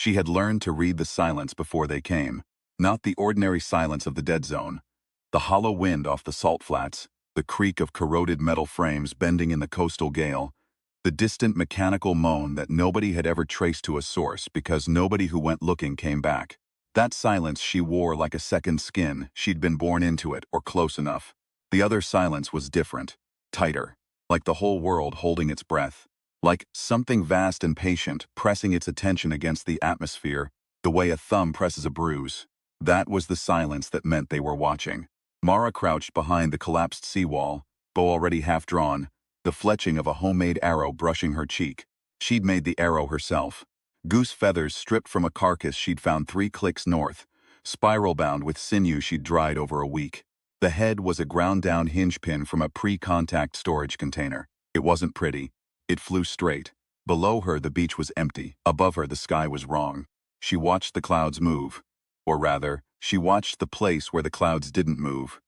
She had learned to read the silence before they came. Not the ordinary silence of the dead zone. The hollow wind off the salt flats, the creak of corroded metal frames bending in the coastal gale, the distant mechanical moan that nobody had ever traced to a source because nobody who went looking came back. That silence she wore like a second skin. She'd been born into it, or close enough. The other silence was different, tighter, like the whole world holding its breath. Like something vast and patient pressing its attention against the atmosphere, the way a thumb presses a bruise. That was the silence that meant they were watching. Mara crouched behind the collapsed seawall, bow already half drawn, the fletching of a homemade arrow brushing her cheek. She'd made the arrow herself. Goose feathers stripped from a carcass she'd found 3 clicks north, spiral-bound with sinew she'd dried over a week. The head was a ground-down hinge pin from a pre-contact storage container. It wasn't pretty. It flew straight. Below her, the beach was empty. Above her, the sky was wrong. She watched the clouds move. Or rather, she watched the place where the clouds didn't move.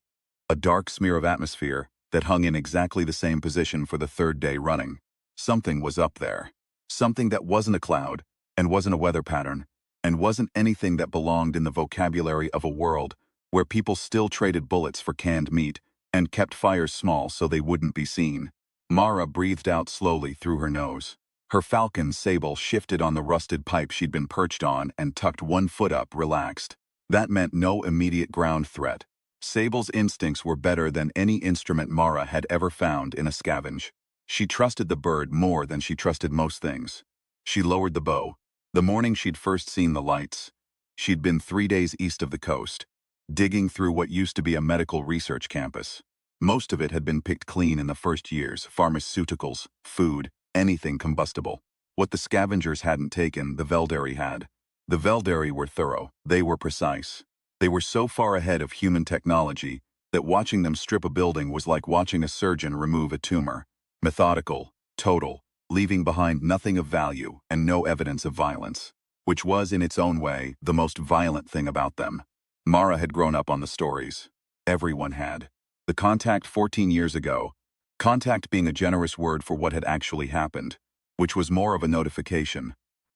A dark smear of atmosphere that hung in exactly the same position for the 3rd day running. Something was up there. Something that wasn't a cloud, and wasn't a weather pattern, and wasn't anything that belonged in the vocabulary of a world where people still traded bullets for canned meat and kept fires small so they wouldn't be seen. Mara breathed out slowly through her nose. Her falcon sable shifted on the rusted pipe she'd been perched on and tucked 1 foot up, relaxed. That meant no immediate ground threat. Sable's instincts were better than any instrument Mara had ever found in a scavenge. She trusted the bird more than she trusted most things. She lowered the bow. The morning she'd first seen the lights. She'd been 3 days east of the coast, digging through what used to be a medical research campus. Most of it had been picked clean in the first years: pharmaceuticals, food, anything combustible. What the scavengers hadn't taken, the Veldari had. The Veldari were thorough. They were precise. They were so far ahead of human technology that watching them strip a building was like watching a surgeon remove a tumor. Methodical, total, leaving behind nothing of value and no evidence of violence, which was, in its own way, the most violent thing about them. Mara had grown up on the stories. Everyone had. The contact 14 years ago, contact being a generous word for what had actually happened, which was more of a notification.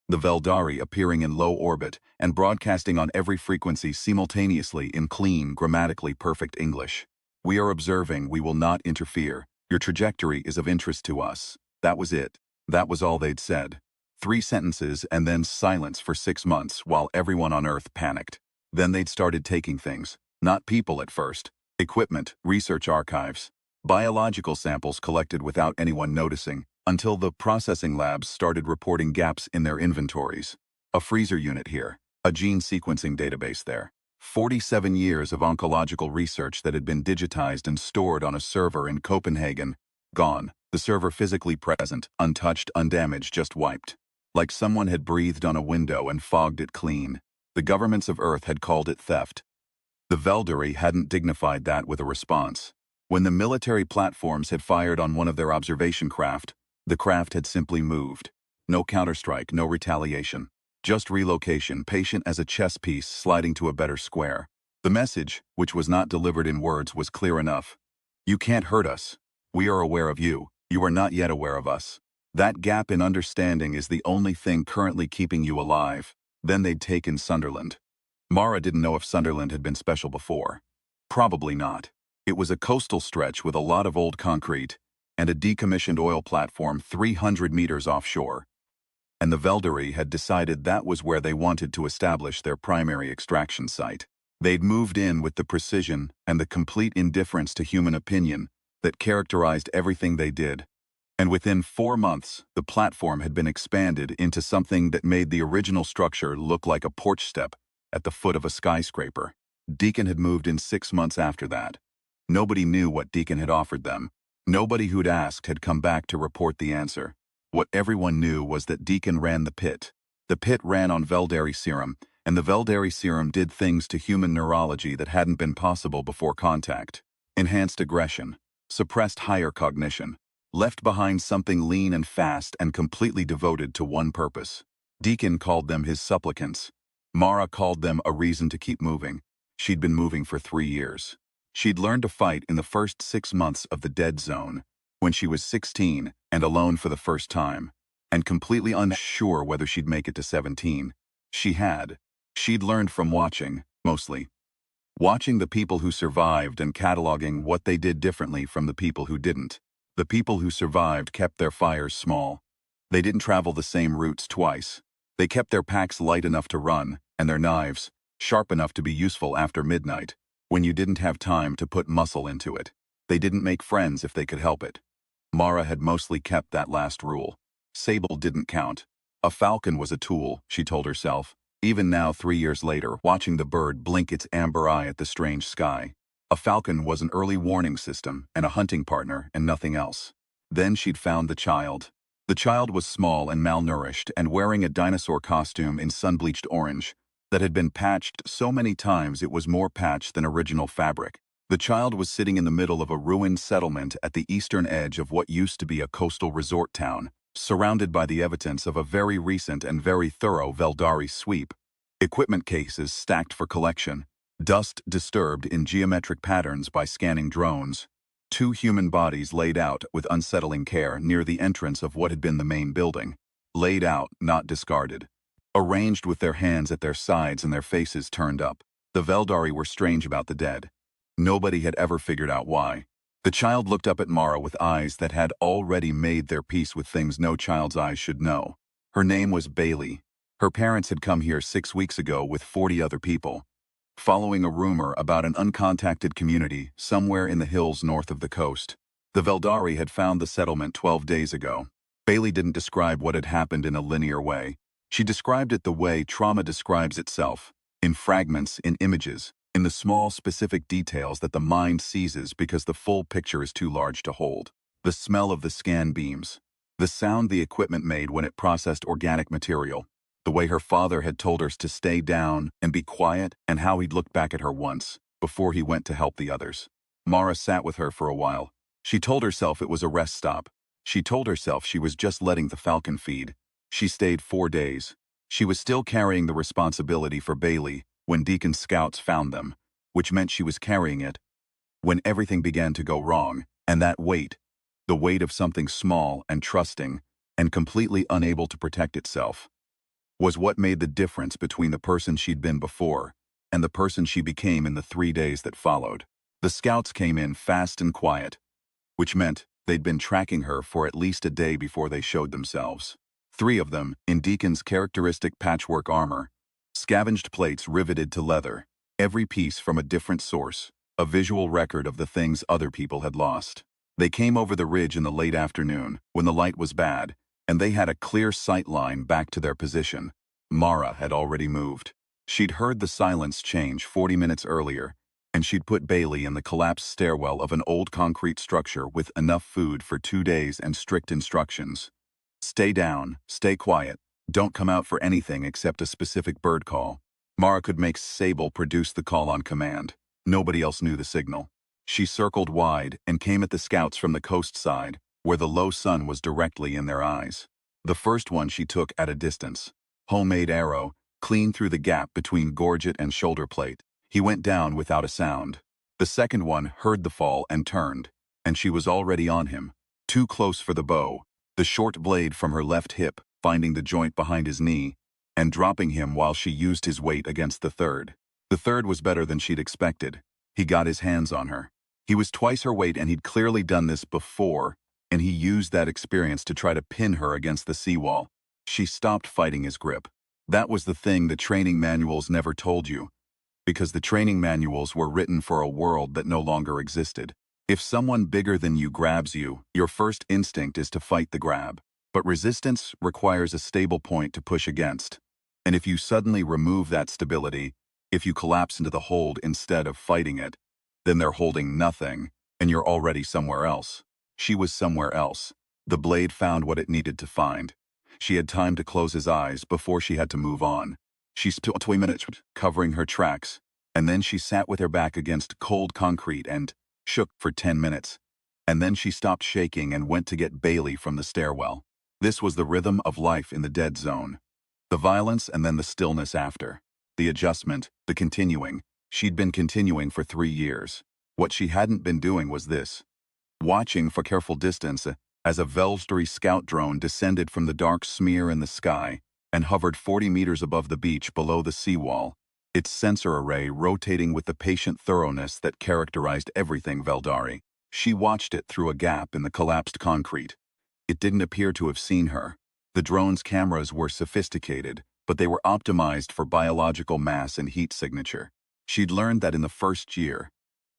The Veldari appearing in low orbit and broadcasting on every frequency simultaneously in clean, grammatically perfect English. "We are observing, we will not interfere. Your trajectory is of interest to us." That was it. That was all they'd said. 3 sentences and then silence for 6 months while everyone on Earth panicked. Then they'd started taking things. Not people at first. Equipment, research archives, biological samples collected without anyone noticing, until the processing labs started reporting gaps in their inventories. A freezer unit here, a gene sequencing database there. 47 years of oncological research that had been digitized and stored on a server in Copenhagen. Gone. The server physically present, untouched, undamaged, just wiped. Like someone had breathed on a window and fogged it clean. The governments of Earth had called it theft. The Veldari hadn't dignified that with a response. When the military platforms had fired on one of their observation craft, the craft had simply moved. No counterstrike, no retaliation. Just relocation, patient as a chess piece sliding to a better square. The message, which was not delivered in words, was clear enough. You can't hurt us. We are aware of you. You are not yet aware of us. That gap in understanding is the only thing currently keeping you alive. Then they'd taken Sunderland. Mara didn't know if Sunderland had been special before. Probably not. It was a coastal stretch with a lot of old concrete and a decommissioned oil platform 300 meters offshore. And the Veldari had decided that was where they wanted to establish their primary extraction site. They'd moved in with the precision and the complete indifference to human opinion that characterized everything they did. And within 4 months, the platform had been expanded into something that made the original structure look like a porch step at the foot of a skyscraper. Deacon had moved in 6 months after that. Nobody knew what Deacon had offered them. Nobody who'd asked had come back to report the answer. What everyone knew was that Deacon ran the pit. The pit ran on Veldari serum, and the Veldari serum did things to human neurology that hadn't been possible before contact. Enhanced aggression, suppressed higher cognition, left behind something lean and fast and completely devoted to one purpose. Deacon called them his supplicants. Mara called them a reason to keep moving. She'd been moving for 3 years. She'd learned to fight in the first 6 months of the dead zone, when she was 16 and alone for the first time, and completely unsure whether she'd make it to 17. She had. She'd learned from watching, mostly. Watching the people who survived and cataloging what they did differently from the people who didn't. The people who survived kept their fires small. They didn't travel the same routes twice. They kept their packs light enough to run, and their knives sharp enough to be useful after midnight, when you didn't have time to put muscle into it. They didn't make friends if they could help it. Mara had mostly kept that last rule. Sable didn't count. A falcon was a tool, she told herself. Even now, 3 years later, watching the bird blink its amber eye at the strange sky. A falcon was an early warning system and a hunting partner and nothing else. Then she'd found the child. The child was small and malnourished and wearing a dinosaur costume in sun-bleached orange that had been patched so many times it was more patched than original fabric. The child was sitting in the middle of a ruined settlement at the eastern edge of what used to be a coastal resort town, surrounded by the evidence of a very recent and very thorough Veldari sweep. Equipment cases stacked for collection, dust disturbed in geometric patterns by scanning drones, 2 human bodies laid out with unsettling care near the entrance of what had been the main building. Laid out, not discarded. Arranged with their hands at their sides and their faces turned up. The Veldari were strange about the dead. Nobody had ever figured out why. The child looked up at Mara with eyes that had already made their peace with things no child's eyes should know. Her name was Bailey. Her parents had come here 6 weeks ago with 40 other people, following a rumor about an uncontacted community somewhere in the hills north of the coast. The Veldari had found the settlement 12 days ago. Bailey didn't describe what had happened in a linear way. She described it the way trauma describes itself, in fragments, in images, in the small specific details that the mind seizes because the full picture is too large to hold. The smell of the scan beams, the sound the equipment made when it processed organic material, the way her father had told her to stay down and be quiet, and how he'd looked back at her once, before he went to help the others. Mara sat with her for a while. She told herself it was a rest stop. She told herself she was just letting the falcon feed. She stayed 4 days. She was still carrying the responsibility for Bailey when Deacon's scouts found them, which meant she was carrying it when everything began to go wrong, and that weight, the weight of something small and trusting and completely unable to protect itself, was what made the difference between the person she'd been before and the person she became in the 3 days that followed. The scouts came in fast and quiet, which meant they'd been tracking her for at least a day before they showed themselves. 3 of them, in Deacon's characteristic patchwork armor, scavenged plates riveted to leather, every piece from a different source, a visual record of the things other people had lost. They came over the ridge in the late afternoon, when the light was bad, and they had a clear sight line back to their position. Mara had already moved. She'd heard the silence change 40 minutes earlier, and she'd put Bailey in the collapsed stairwell of an old concrete structure with enough food for 2 days and strict instructions. Stay down, stay quiet, don't come out for anything except a specific bird call. Mara could make Sable produce the call on command. Nobody else knew the signal. She circled wide and came at the scouts from the coast side, where the low sun was directly in their eyes. The first one she took at a distance. Homemade arrow, clean through the gap between gorget and shoulder plate. He went down without a sound. The second one heard the fall and turned, and she was already on him, too close for the bow, the short blade from her left hip finding the joint behind his knee, and dropping him while she used his weight against the third. The third was better than she'd expected. He got his hands on her. He was twice her weight and he'd clearly done this before, and he used that experience to try to pin her against the seawall. She stopped fighting his grip. That was the thing the training manuals never told you, because the training manuals were written for a world that no longer existed. If someone bigger than you grabs you, your first instinct is to fight the grab. But resistance requires a stable point to push against. And if you suddenly remove that stability, if you collapse into the hold instead of fighting it, then they're holding nothing, and you're already somewhere else. She was somewhere else. The blade found what it needed to find. She had time to close his eyes before she had to move on. She spent 20 minutes covering her tracks, and then she sat with her back against cold concrete and shook for 10 minutes. And then she stopped shaking and went to get Bailey from the stairwell. This was the rhythm of life in the dead zone. The violence and then the stillness after. The adjustment, the continuing. She'd been continuing for 3 years. What she hadn't been doing was this. Watching for careful distance as a Veldari scout drone descended from the dark smear in the sky, and hovered 40 meters above the beach below the seawall, its sensor array rotating with the patient thoroughness that characterized everything Veldari. She watched it through a gap in the collapsed concrete. It didn't appear to have seen her. The drone's cameras were sophisticated, but they were optimized for biological mass and heat signature. She'd learned that in the first year.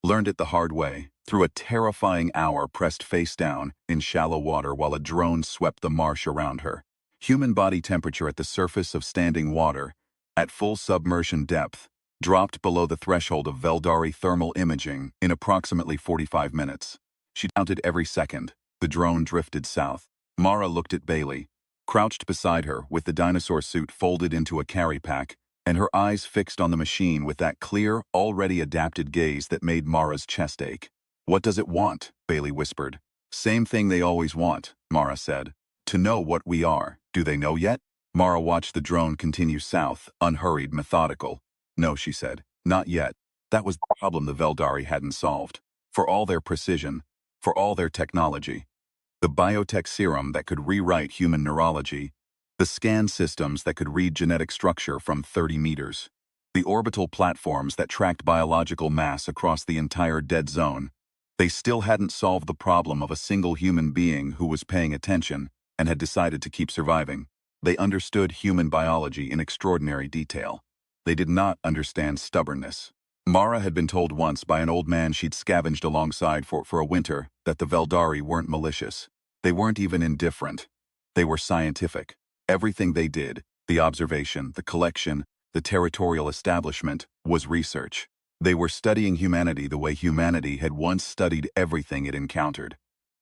Learned it the hard way, through a terrifying hour pressed face down in shallow water while a drone swept the marsh around her. Human body temperature at the surface of standing water, at full submersion depth, dropped below the threshold of Veldari thermal imaging in approximately 45 minutes. She counted every second. The drone drifted south. Mara looked at Bailey, crouched beside her with the dinosaur suit folded into a carry pack, and her eyes fixed on the machine with that clear, already adapted gaze that made Mara's chest ache. "What does it want?" Bailey whispered. "Same thing they always want," Mara said. "To know what we are. Do they know yet?" Mara watched the drone continue south, unhurried, methodical. "No," she said. "Not yet." That was the problem the Veldari hadn't solved. For all their precision, for all their technology, the biotech serum that could rewrite human neurology, the scan systems that could read genetic structure from 30 meters, the orbital platforms that tracked biological mass across the entire dead zone, they still hadn't solved the problem of a single human being who was paying attention and had decided to keep surviving. They understood human biology in extraordinary detail. They did not understand stubbornness. Mara had been told once by an old man she'd scavenged alongside for a winter that the Veldari weren't malicious. They weren't even indifferent. They were scientific. Everything they did, the observation, the collection, the territorial establishment, was research. They were studying humanity the way humanity had once studied everything it encountered,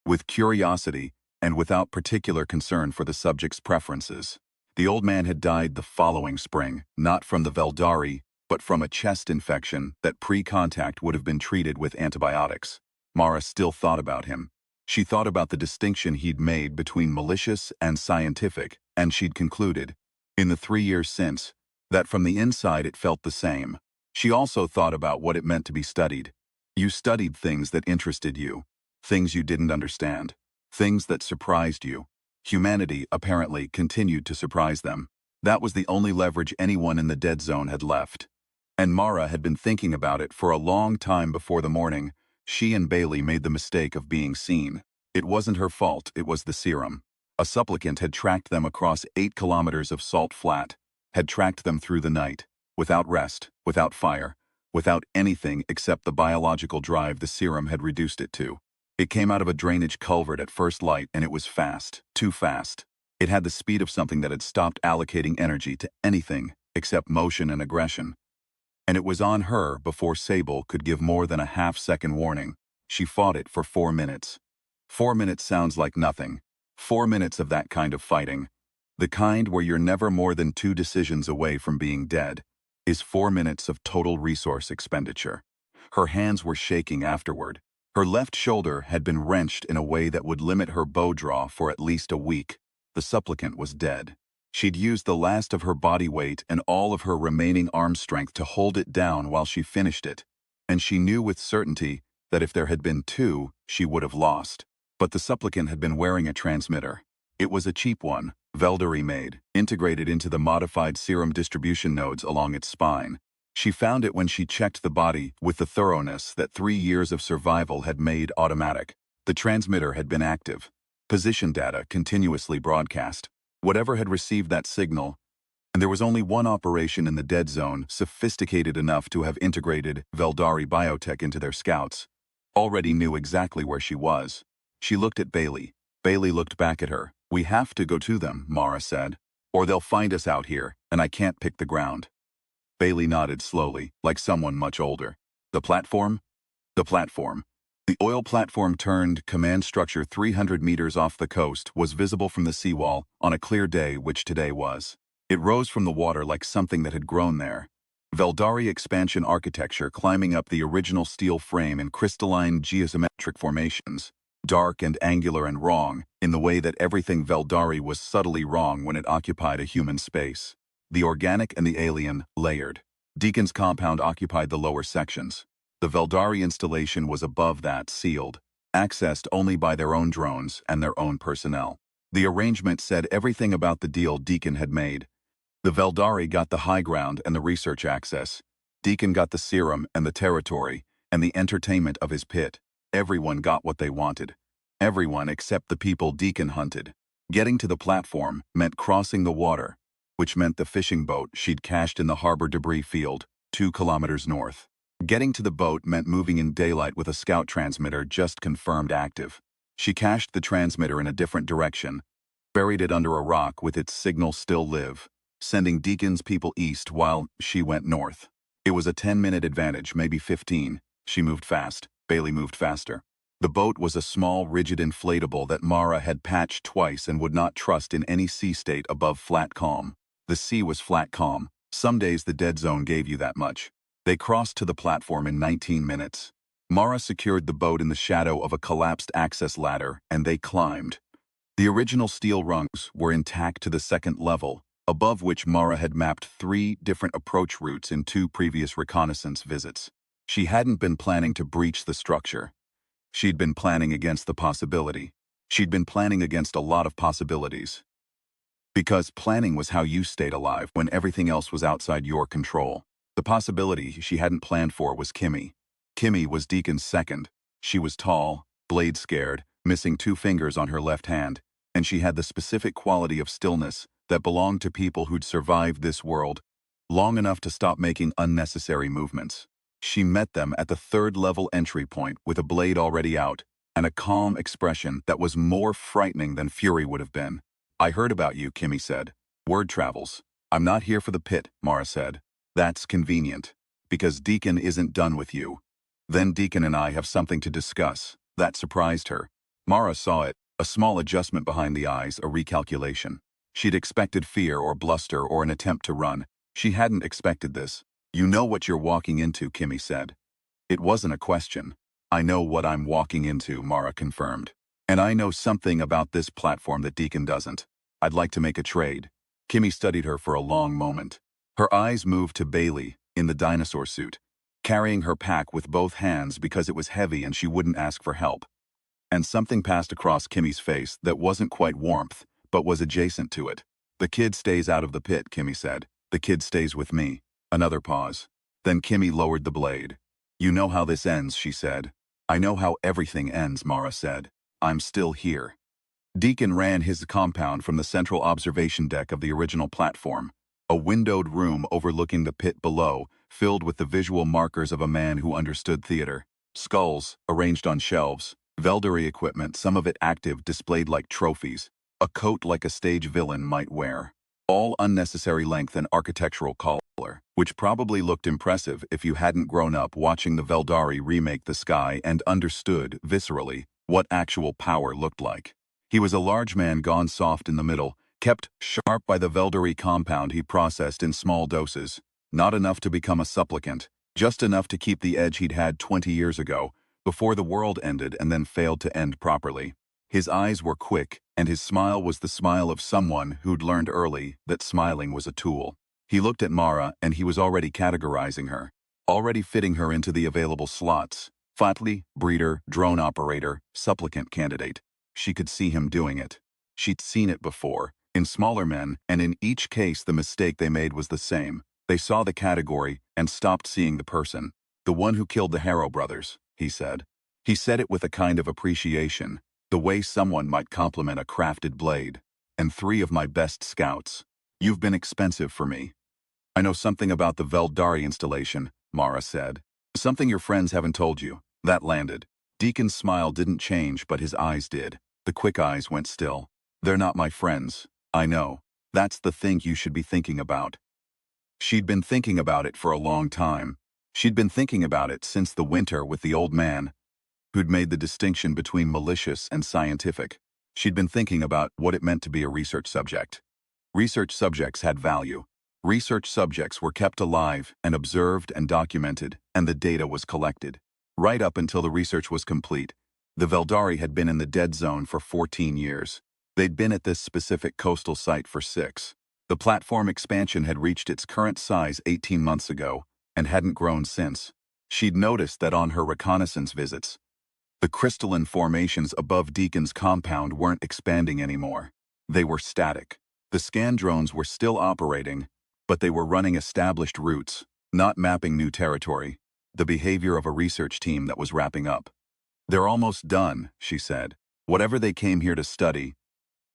with curiosity and without particular concern for the subject's preferences. The old man had died the following spring, not from the Veldari, but from a chest infection that pre-contact would have been treated with antibiotics. Mara still thought about him. She thought about the distinction he'd made between malicious and scientific, and she'd concluded, in the 3 years since, that from the inside it felt the same. She also thought about what it meant to be studied. You studied things that interested you, things you didn't understand, things that surprised you. Humanity, apparently, continued to surprise them. That was the only leverage anyone in the dead zone had left. And Mara had been thinking about it for a long time before the morning she and Bailey made the mistake of being seen. It wasn't her fault, it was the serum. A supplicant had tracked them across 8 kilometers of salt flat, had tracked them through the night, without rest, without fire, without anything except the biological drive the serum had reduced it to. It came out of a drainage culvert at first light, and it was fast, too fast. It had the speed of something that had stopped allocating energy to anything except motion and aggression. And it was on her before Sable could give more than a half-second warning. She fought it for 4 minutes. 4 minutes sounds like nothing. 4 minutes of that kind of fighting, the kind where you're never more than 2 decisions away from being dead, is 4 minutes of total resource expenditure. Her hands were shaking afterward. Her left shoulder had been wrenched in a way that would limit her bow draw for at least a week. The supplicant was dead. She'd used the last of her body weight and all of her remaining arm strength to hold it down while she finished it, and she knew with certainty that if there had been 2, she would have lost. But the supplicant had been wearing a transmitter. It was a cheap one, Veldari made, integrated into the modified serum distribution nodes along its spine. She found it when she checked the body with the thoroughness that 3 years of survival had made automatic. The transmitter had been active. Position data continuously broadcast. Whatever had received that signal, and there was only one operation in the dead zone sophisticated enough to have integrated Veldari biotech into their scouts, already knew exactly where she was. She looked at Bailey. Bailey looked back at her. "We have to go to them," Mara said, "or they'll find us out here, and I can't pick the ground." Bailey nodded slowly, like someone much older. "The platform?" "The platform." The oil platform turned command structure 300 meters off the coast was visible from the seawall on a clear day, which today was. It rose from the water like something that had grown there. Veldari expansion architecture climbing up the original steel frame in crystalline geometric formations, dark and angular and wrong, in the way that everything Veldari was subtly wrong when it occupied a human space. The organic and the alien layered. Deacon's compound occupied the lower sections. The Veldari installation was above that, sealed, accessed only by their own drones and their own personnel. The arrangement said everything about the deal Deacon had made, The Veldari got the high ground and the research access. Deacon got the serum and the territory, and the entertainment of his pit. Everyone got what they wanted. Everyone except the people Deacon hunted. Getting to the platform meant crossing the water, which meant the fishing boat she'd cached in the harbor debris field, 2 kilometers north. Getting to the boat meant moving in daylight with a scout transmitter just confirmed active. She cached the transmitter in a different direction, buried it under a rock with its signal still live, sending Deacon's people east while she went north. It was a 10-minute advantage, maybe 15. She moved fast. Bailey moved faster. The boat was a small, rigid inflatable that Mara had patched twice and would not trust in any sea state above flat calm. The sea was flat calm. Some days the dead zone gave you that much. They crossed to the platform in 19 minutes. Mara secured the boat in the shadow of a collapsed access ladder, and they climbed. The original steel rungs were intact to the second level, above which Mara had mapped 3 different approach routes in 2 previous reconnaissance visits. She hadn't been planning to breach the structure. She'd been planning against the possibility. She'd been planning against a lot of possibilities. Because planning was how you stayed alive when everything else was outside your control. The possibility she hadn't planned for was Kimmy. Kimmy was Deacon's second. She was tall, blade-scared, missing 2 fingers on her left hand, and she had the specific quality of stillness that belonged to people who'd survived this world long enough to stop making unnecessary movements. She met them at the 3rd-level entry point with a blade already out and a calm expression that was more frightening than fury would have been. "I heard about you," Kimmy said. "Word travels." "I'm not here for the pit," Mara said. "That's convenient, because Deacon isn't done with you. Then Deacon and I have something to discuss." That surprised her. Mara saw it, a small adjustment behind the eyes, a recalculation. She'd expected fear or bluster or an attempt to run. She hadn't expected this. "You know what you're walking into," Kimmy said. It wasn't a question. "I know what I'm walking into," Mara confirmed. "And I know something about this platform that Deacon doesn't. I'd like to make a trade." Kimmy studied her for a long moment. Her eyes moved to Bailey, in the dinosaur suit, carrying her pack with both hands because it was heavy and she wouldn't ask for help. And something passed across Kimmy's face that wasn't quite warmth, but was adjacent to it. "The kid stays out of the pit," Kimmy said. "The kid stays with me." Another pause. Then Kimmy lowered the blade. "You know how this ends," she said. "I know how everything ends," Mara said. "I'm still here." Deacon ran his compound from the central observation deck of the original platform, a windowed room overlooking the pit below, filled with the visual markers of a man who understood theater. Skulls, arranged on shelves, Veldari equipment, some of it active, displayed like trophies, a coat like a stage villain might wear. All unnecessary length and architectural color, which probably looked impressive if you hadn't grown up watching the Veldari remake The Sky and understood, viscerally, what actual power looked like. He was a large man gone soft in the middle, kept sharp by the Veldari compound he processed in small doses. Not enough to become a supplicant, just enough to keep the edge he'd had 20 years ago, before the world ended and then failed to end properly. His eyes were quick, and his smile was the smile of someone who'd learned early that smiling was a tool. He looked at Mara and he was already categorizing her, already fitting her into the available slots. Fatli, breeder, drone operator, supplicant candidate. She could see him doing it. She'd seen it before, in smaller men, and in each case the mistake they made was the same. They saw the category and stopped seeing the person. "The one who killed the Harrow brothers," he said. He said it with a kind of appreciation, the way someone might compliment a crafted blade. "And 3 of my best scouts. You've been expensive for me." "I know something about the Veldari installation," Mara said. "Something your friends haven't told you." That landed. Deacon's smile didn't change, but his eyes did. The quick eyes went still. "They're not my friends. I know. That's the thing you should be thinking about." She'd been thinking about it for a long time. She'd been thinking about it since the winter with the old man, who'd made the distinction between malicious and scientific. She'd been thinking about what it meant to be a research subject. Research subjects had value. Research subjects were kept alive and observed and documented, and the data was collected. Right up until the research was complete, the Veldari had been in the dead zone for 14 years. They'd been at this specific coastal site for 6. The platform expansion had reached its current size 18 months ago and hadn't grown since. She'd noticed that on her reconnaissance visits, the crystalline formations above Deacon's compound weren't expanding anymore. They were static. The scan drones were still operating, but they were running established routes, not mapping new territory, the behavior of a research team that was wrapping up. "They're almost done," she said. "Whatever they came here to study,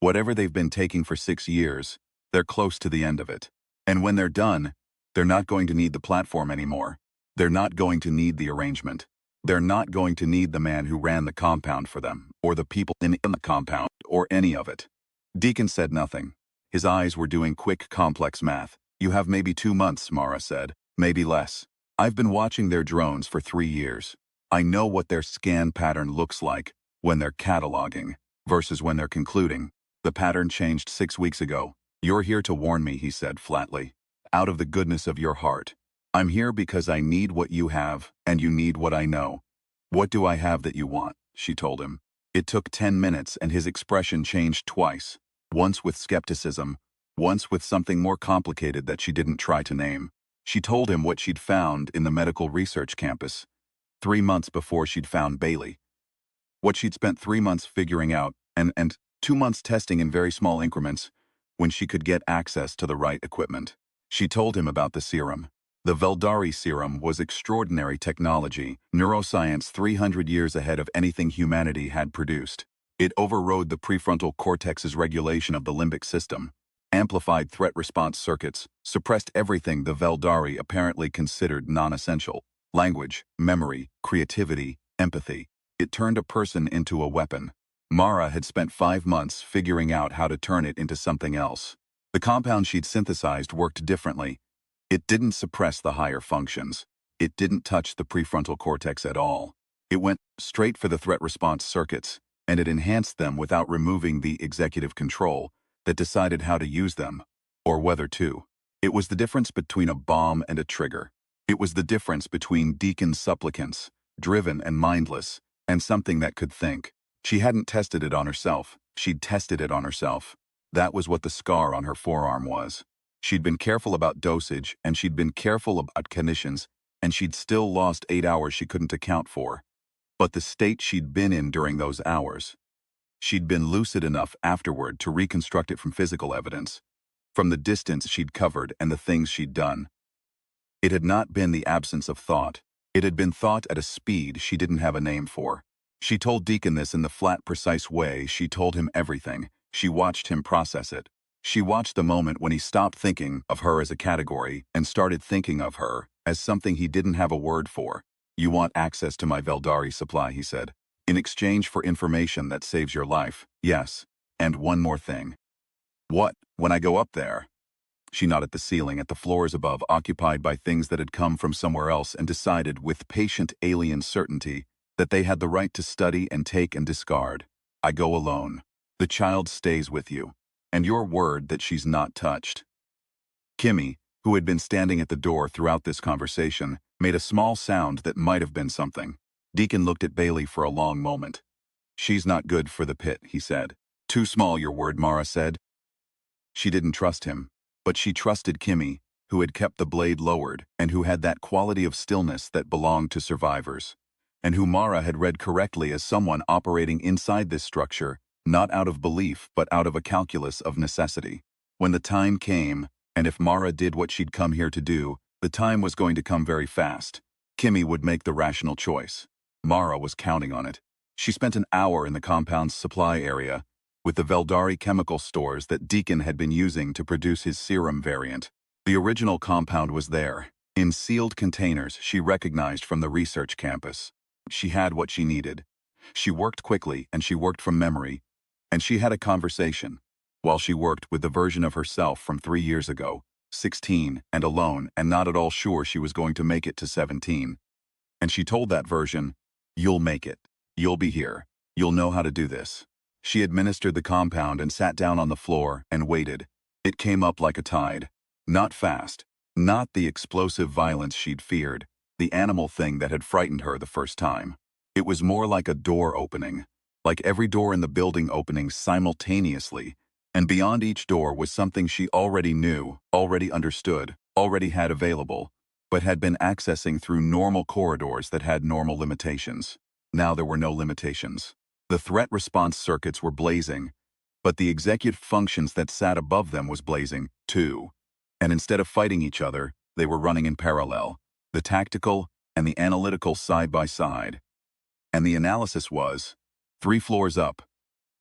whatever they've been taking for 6 years, they're close to the end of it. And when they're done, they're not going to need the platform anymore. They're not going to need the arrangement. They're not going to need the man who ran the compound for them, or the people in the compound, or any of it." Deacon said nothing. His eyes were doing quick, complex math. "You have maybe 2 months," Mara said. "Maybe less. I've been watching their drones for 3 years. I know what their scan pattern looks like when they're cataloging versus when they're concluding. The pattern changed 6 weeks ago. You're here to warn me," he said flatly. "Out of the goodness of your heart. I'm here because I need what you have, and you need what I know." "What do I have that you want?" she told him. It took 10 minutes and his expression changed twice. Once with skepticism, once with something more complicated that she didn't try to name. She told him what she'd found in the medical research campus, 3 months before she'd found Bailey. What she'd spent 3 months figuring out, and 2 months testing in very small increments, when she could get access to the right equipment. She told him about the serum. The Veldari serum was extraordinary technology, neuroscience 300 years ahead of anything humanity had produced. It overrode the prefrontal cortex's regulation of the limbic system, amplified threat response circuits, suppressed everything the Veldari apparently considered non-essential: language, memory, creativity, empathy. It turned a person into a weapon. Mara had spent 5 months figuring out how to turn it into something else. The compound she'd synthesized worked differently. It didn't suppress the higher functions. It didn't touch the prefrontal cortex at all. It went straight for the threat response circuits, and it enhanced them without removing the executive control that decided how to use them, or whether to. It was the difference between a bomb and a trigger. It was the difference between Deacon supplicants, driven and mindless, and something that could think. She hadn't tested it on herself. She'd tested it on herself. That was what the scar on her forearm was. She'd been careful about dosage, and she'd been careful about conditions, and she'd still lost 8 hours she couldn't account for. But the state she'd been in during those hours, she'd been lucid enough afterward to reconstruct it from physical evidence, from the distance she'd covered and the things she'd done. It had not been the absence of thought. It had been thought at a speed she didn't have a name for. She told Deacon this in the flat, precise way she told him everything. She watched him process it. She watched the moment when he stopped thinking of her as a category and started thinking of her as something he didn't have a word for. "You want access to my Veldari supply," he said. "In exchange for information that saves your life, yes. And one more thing." "What? When I go up there?" She nodded at the ceiling, at the floors above, occupied by things that had come from somewhere else, and decided with patient alien certainty that they had the right to study and take and discard. "I go alone. The child stays with you. And your word that she's not touched." Kimmy, who had been standing at the door throughout this conversation, made a small sound that might have been something. Deacon looked at Bailey for a long moment. "She's not good for the pit," he said. "Too small, your word," Mara said. She didn't trust him, but she trusted Kimmy, who had kept the blade lowered and who had that quality of stillness that belonged to survivors, and who Mara had read correctly as someone operating inside this structure, not out of belief but out of a calculus of necessity. When the time came, and if Mara did what she'd come here to do, the time was going to come very fast. Kimmy would make the rational choice. Mara was counting on it. She spent an hour in the compound's supply area, with the Veldari chemical stores that Deacon had been using to produce his serum variant. The original compound was there, in sealed containers she recognized from the research campus. She had what she needed. She worked quickly, and she worked from memory, and she had a conversation, while she worked, with the version of herself from 3 years ago, 16 and alone and not at all sure she was going to make it to 17. And she told that version, "You'll make it. You'll be here. You'll know how to do this." She administered the compound and sat down on the floor and waited. It came up like a tide. Not fast. Not the explosive violence she'd feared, the animal thing that had frightened her the first time. It was more like a door opening, like every door in the building opening simultaneously, and beyond each door was something she already knew, already understood, already had available, but had been accessing through normal corridors that had normal limitations. Now there were no limitations. The threat response circuits were blazing, But the executive functions that sat above them was blazing, too. And instead of fighting each other, they were running in parallel, the tactical and the analytical side by side. And the analysis was 3 floors up,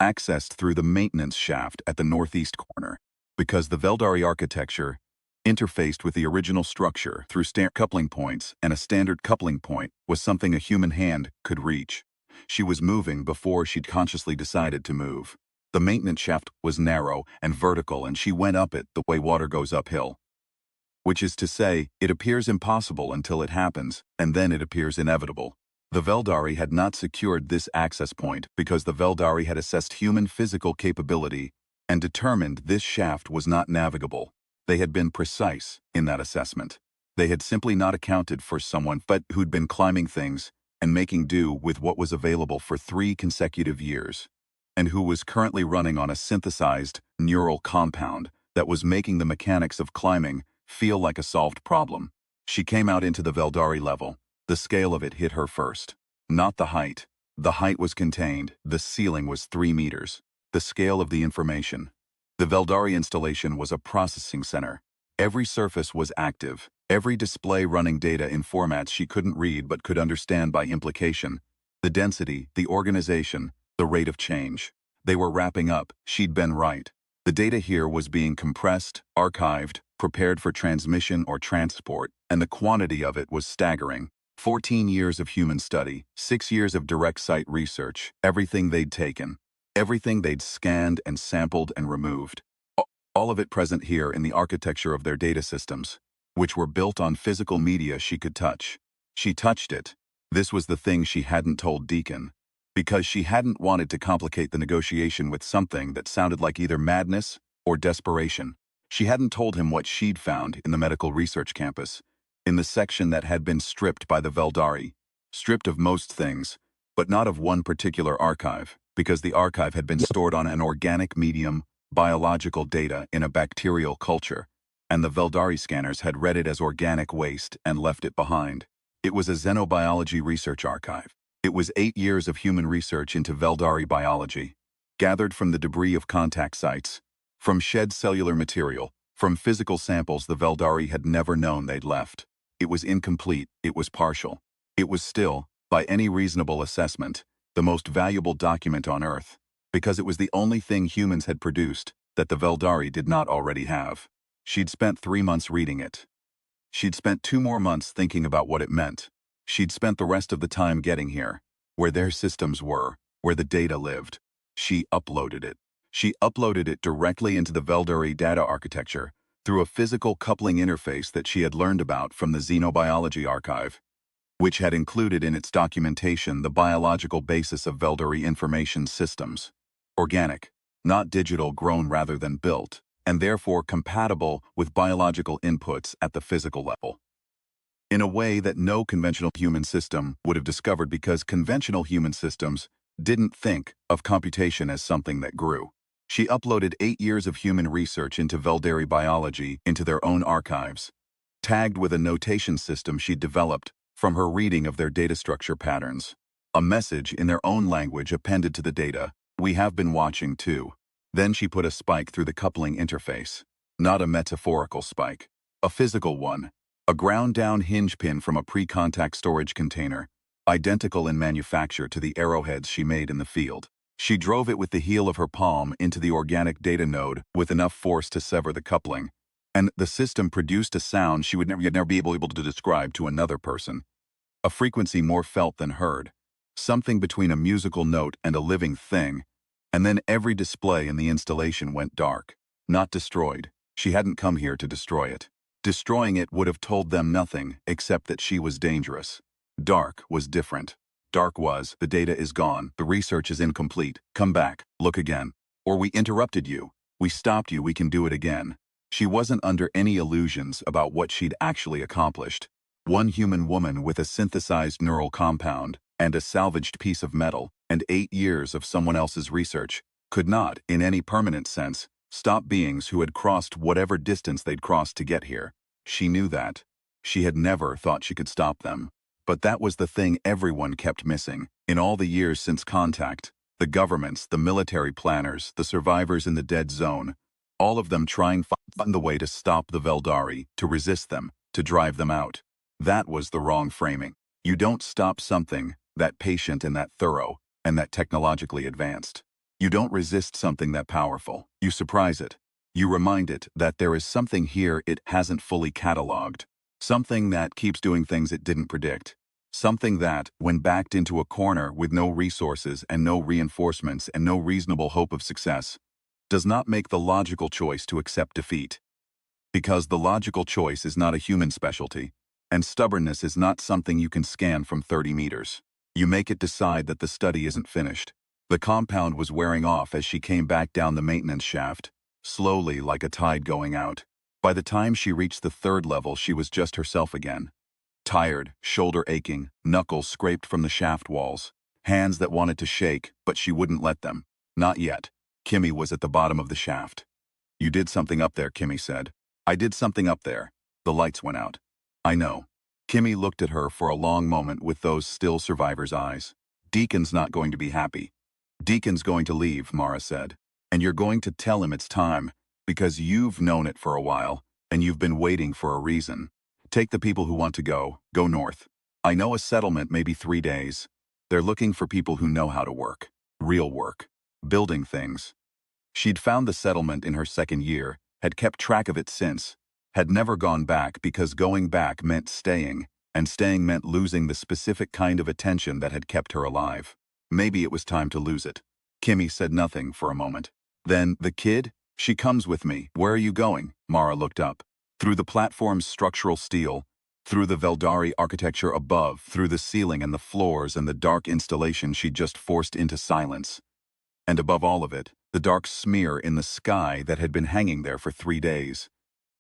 accessed through the maintenance shaft at the northeast corner, because the Veldari architecture interfaced with the original structure through coupling points, and a standard coupling point was something a human hand could reach. She was moving before she'd consciously decided to move. The maintenance shaft was narrow and vertical, and she went up it the way water goes uphill. Which is to say, it appears impossible until it happens, and then it appears inevitable. The Veldari had not secured this access point because the Veldari had assessed human physical capability and determined this shaft was not navigable. They had been precise in that assessment. They had simply not accounted for someone who'd been climbing things and making do with what was available for 3 consecutive years, and who was currently running on a synthesized neural compound that was making the mechanics of climbing feel like a solved problem. She came out into the Veldari level. The scale of it hit her first. Not the height. The height was contained. The ceiling was 3 meters. The scale of the information. The Veldari installation was a processing center. Every surface was active. Every display running data in formats she couldn't read but could understand by implication. The density, the organization, the rate of change. They were wrapping up. She'd been right. The data here was being compressed, archived, prepared for transmission or transport, and the quantity of it was staggering. 14 years of human study, 6 years of direct site research, everything they'd taken, everything they'd scanned and sampled and removed. All of it present here in the architecture of their data systems, which were built on physical media she could touch. She touched it. This was the thing she hadn't told Deacon, because she hadn't wanted to complicate the negotiation with something that sounded like either madness or desperation. She hadn't told him what she'd found in the medical research campus, in the section that had been stripped by the Veldari, stripped of most things, but not of one particular archive, because the archive had been stored on an organic medium, biological data in a bacterial culture, and the Veldari scanners had read it as organic waste and left it behind. It was a xenobiology research archive. It was 8 years of human research into Veldari biology, gathered from the debris of contact sites, from shed cellular material, from physical samples the Veldari had never known they'd left. It was incomplete, it was partial. It was still, by any reasonable assessment, the most valuable document on Earth, because it was the only thing humans had produced that the Veldari did not already have. She'd spent 3 months reading it. She'd spent 2 more months thinking about what it meant. She'd spent the rest of the time getting here, where their systems were, where the data lived. She uploaded it. She uploaded it directly into the Veldari data architecture through a physical coupling interface that she had learned about from the Xenobiology archive, which had included in its documentation the biological basis of Veldari information systems. Organic, not digital, grown rather than built, and therefore compatible with biological inputs at the physical level, in a way that no conventional human system would have discovered, because conventional human systems didn't think of computation as something that grew. She uploaded 8 years of human research into Veldari biology into their own archives, tagged with a notation system she'd developed from her reading of their data structure patterns. A message in their own language appended to the data. We have been watching too. Then she put a spike through the coupling interface. Not a metaphorical spike. A physical one. A ground-down hinge pin from a pre-contact storage container, identical in manufacture to the arrowheads she made in the field. She drove it with the heel of her palm into the organic data node with enough force to sever the coupling, and the system produced a sound she would never be able to describe to another person. A frequency more felt than heard. Something between a musical note and a living thing. And then every display in the installation went dark. Not destroyed. She hadn't come here to destroy it. Destroying it would have told them nothing except that she was dangerous. Dark was different. Dark was, the data is gone, the research is incomplete, come back, look again. Or we interrupted you, we stopped you, we can do it again. She wasn't under any illusions about what she'd actually accomplished. One human woman with a synthesized neural compound and a salvaged piece of metal and 8 years of someone else's research could not, in any permanent sense, stop beings who had crossed whatever distance they'd crossed to get here. She knew that. She had never thought she could stop them. But that was the thing everyone kept missing. In all the years since contact, The governments, the military planners, the survivors in the dead zone, all of them trying to find the way to stop the Veldari, to resist them, to drive them out. That was the wrong framing. You don't stop something that patient and that thorough and that technologically advanced. You don't resist something that powerful. You surprise it. You remind it that there is something here it hasn't fully cataloged. Something that keeps doing things it didn't predict. Something that, when backed into a corner with no resources and no reinforcements and no reasonable hope of success, does not make the logical choice to accept defeat. Because the logical choice is not a human specialty, and stubbornness is not something you can scan from 30 meters. You make it decide that the study isn't finished. The compound was wearing off as she came back down the maintenance shaft, slowly like a tide going out. By the time she reached the third level, she was just herself again. Tired, shoulder aching, knuckles scraped from the shaft walls, hands that wanted to shake, but she wouldn't let them. Not yet. Kimmy was at the bottom of the shaft. "You did something up there," Kimmy said. "I did something up there." The lights went out. "I know." Kimmy looked at her for a long moment with those still survivor's eyes. "Deacon's not going to be happy." "Deacon's going to leave," Mara said. "And you're going to tell him it's time, because you've known it for a while, and you've been waiting for a reason. Take the people who want to go north. I know a settlement may be 3 days. They're looking for people who know how to work. Real work. Building things." She'd found the settlement in her second year, had kept track of it since, had never gone back because going back meant staying, and staying meant losing the specific kind of attention that had kept her alive. Maybe it was time to lose it. Kimmy said nothing for a moment. Then, "The kid? She comes with me. Where are you going?" Mara looked up. Through the platform's structural steel, through the Veldari architecture above, through the ceiling and the floors and the dark installation she'd just forced into silence. And above all of it, the dark smear in the sky that had been hanging there for 3 days.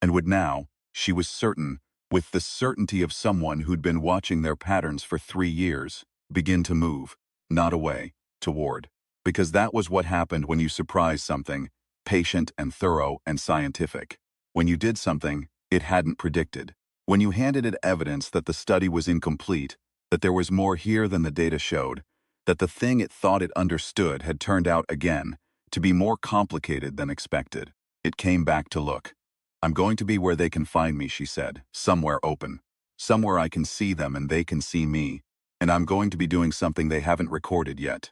And would now, she was certain, with the certainty of someone who'd been watching their patterns for 3 years, begin to move, not away, toward. Because that was what happened when you surprised something, patient and thorough and scientific. When you did something it hadn't predicted. When you handed it evidence that the study was incomplete, that there was more here than the data showed, that the thing it thought it understood had turned out again to be more complicated than expected. It came back to look. "I'm going to be where they can find me," she said, "somewhere open. Somewhere I can see them and they can see me. And I'm going to be doing something they haven't recorded yet."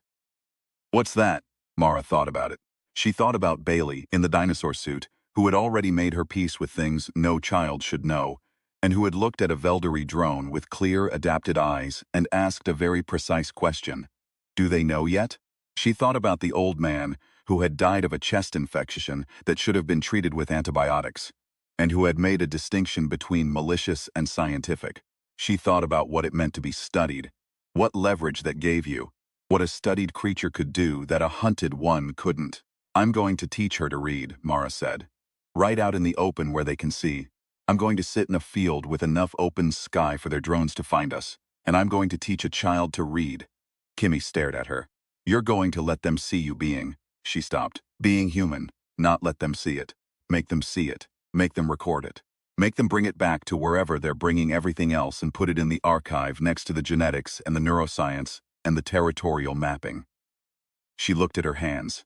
"What's that?" Mara thought about it. She thought about Bailey, in the dinosaur suit, who had already made her peace with things no child should know, and who had looked at a Veldari drone with clear, adapted eyes and asked a very precise question. Do they know yet? She thought about the old man who had died of a chest infection that should have been treated with antibiotics, and who had made a distinction between malicious and scientific. She thought about what it meant to be studied, what leverage that gave you, what a studied creature could do that a hunted one couldn't. "I'm going to teach her to read," Mara said. "Right out in the open where they can see. I'm going to sit in a field with enough open sky for their drones to find us, and I'm going to teach a child to read." Kimmy stared at her. "You're going to let them see you being," she stopped, "being human, not let them see it. Make them see it. Make them record it. Make them bring it back to wherever they're bringing everything else and put it in the archive next to the genetics and the neuroscience and the territorial mapping." She looked at her hands.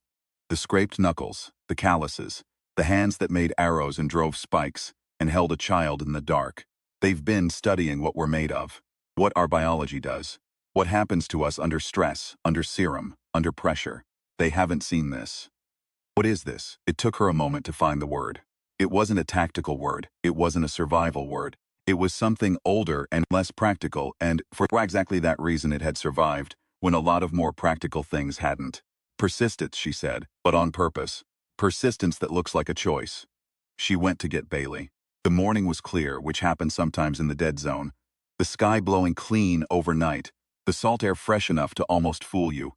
The scraped knuckles, the calluses, the hands that made arrows and drove spikes and held a child in the dark. They've been studying what we're made of, what our biology does, what happens to us under stress, under serum, under pressure. They haven't seen this. What is this? It took her a moment to find the word. It wasn't a tactical word. It wasn't a survival word. It was something older and less practical, and for exactly that reason it had survived, when a lot of more practical things hadn't. Persistence, she said, but on purpose. Persistence that looks like a choice. She went to get Bailey. The morning was clear, which happened sometimes in the dead zone. The sky blowing clean overnight, the salt air fresh enough to almost fool you.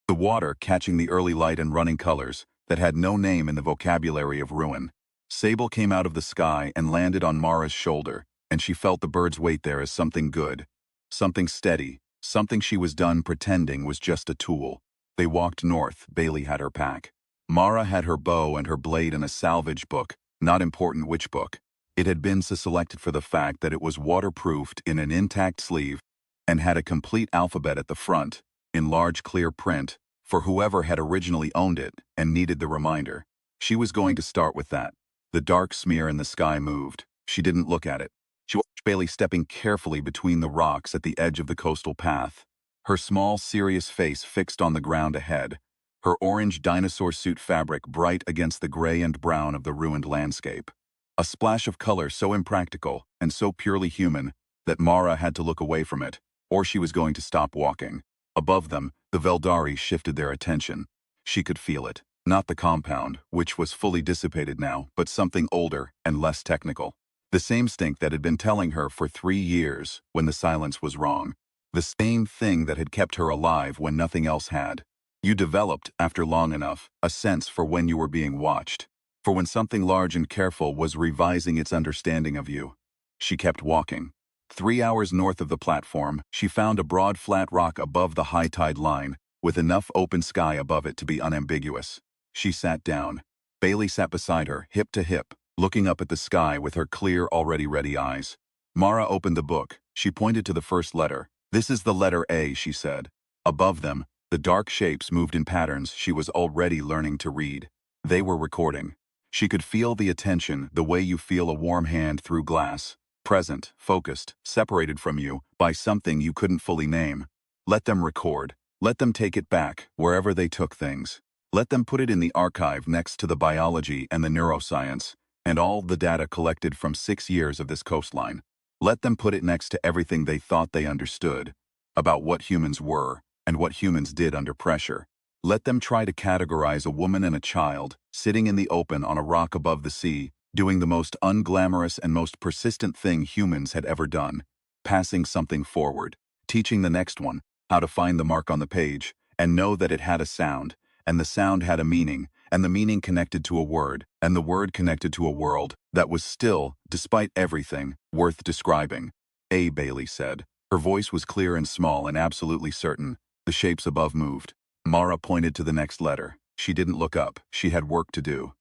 The water catching the early light and running colors that had no name in the vocabulary of ruin. Sable came out of the sky and landed on Mara's shoulder, and she felt the bird's weight there as something good. Something steady, something she was done pretending was just a tool. They walked north. Bailey had her pack. Mara had her bow and her blade in a salvage book, not important which book. It had been selected for the fact that it was waterproofed in an intact sleeve and had a complete alphabet at the front, in large clear print, for whoever had originally owned it and needed the reminder. She was going to start with that. The dark smear in the sky moved. She didn't look at it. She watched Bailey stepping carefully between the rocks at the edge of the coastal path, her small, serious face fixed on the ground ahead, her orange dinosaur suit fabric bright against the gray and brown of the ruined landscape. A splash of color so impractical and so purely human that Mara had to look away from it, or she was going to stop walking. Above them, the Veldari shifted their attention. She could feel it. Not the compound, which was fully dissipated now, but something older and less technical. The same stink that had been telling her for 3 years when the silence was wrong. The same thing that had kept her alive when nothing else had. You developed, after long enough, a sense for when you were being watched, for when something large and careful was revising its understanding of you. She kept walking. 3 hours north of the platform, she found a broad flat rock above the high tide line, with enough open sky above it to be unambiguous. She sat down. Bailey sat beside her, hip to hip, looking up at the sky with her clear, already ready eyes. Mara opened the book. She pointed to the first letter. "This is the letter A," she said. Above them, the dark shapes moved in patterns she was already learning to read. They were recording. She could feel the attention the way you feel a warm hand through glass. Present, focused, separated from you by something you couldn't fully name. Let them record. Let them take it back, wherever they took things. Let them put it in the archive next to the biology and the neuroscience, and all the data collected from 6 years of this coastline. Let them put it next to everything they thought they understood about what humans were and what humans did under pressure. Let them try to categorize a woman and a child sitting in the open on a rock above the sea, doing the most unglamorous and most persistent thing humans had ever done, passing something forward, teaching the next one how to find the mark on the page and know that it had a sound, and the sound had a meaning, and the meaning connected to a word, and the word connected to a world that was still, despite everything, worth describing. "A," Bailey said. Her voice was clear and small and absolutely certain. The shapes above moved. Mara pointed to the next letter. She didn't look up. She had work to do.